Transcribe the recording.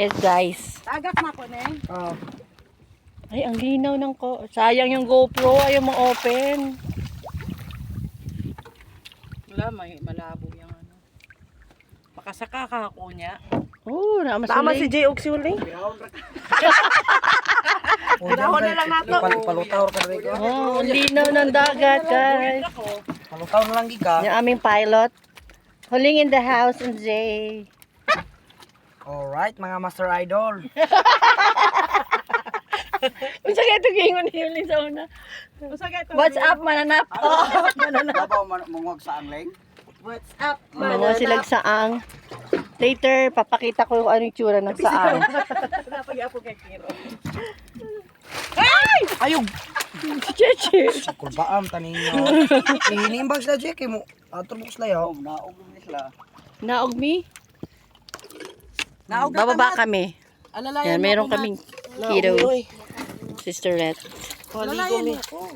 Yes, guys. Tagak na ko ne. Oh. Ay, ang linaw ng ko. Sayang yung GoPro. Ayaw mo open. Wala, may malabo yung ano. Makasaka ka ako niya. Oo, Tama si namasulit. Jay og si Uling. Pinahon na lang nato. Palutaw ka rin ko. Oh, ang linaw ng dagat, guys. Palutaw na lang gika. Yung aming pilot. Huling in the house, and Jay. Alright, mga Master Idol. Kung sa kaya ito gingon huling sa una. What's up, mananap? Babaw mungog sa angling. What's up? Mga silag saang. Later, papakita ko kung ano yung tsura ng saang. Napag-apo kay Kiro. Ayog. Si Cheche. Kulbaam tanin nyo. Hinimbang sila Jay kay mo. Ato mo sila yo. Naog ni sila. Naog mi? Naog Bababa kami. Alalayan Yan, meron kaming kiddo. Sisterette. Alalayan mo ako.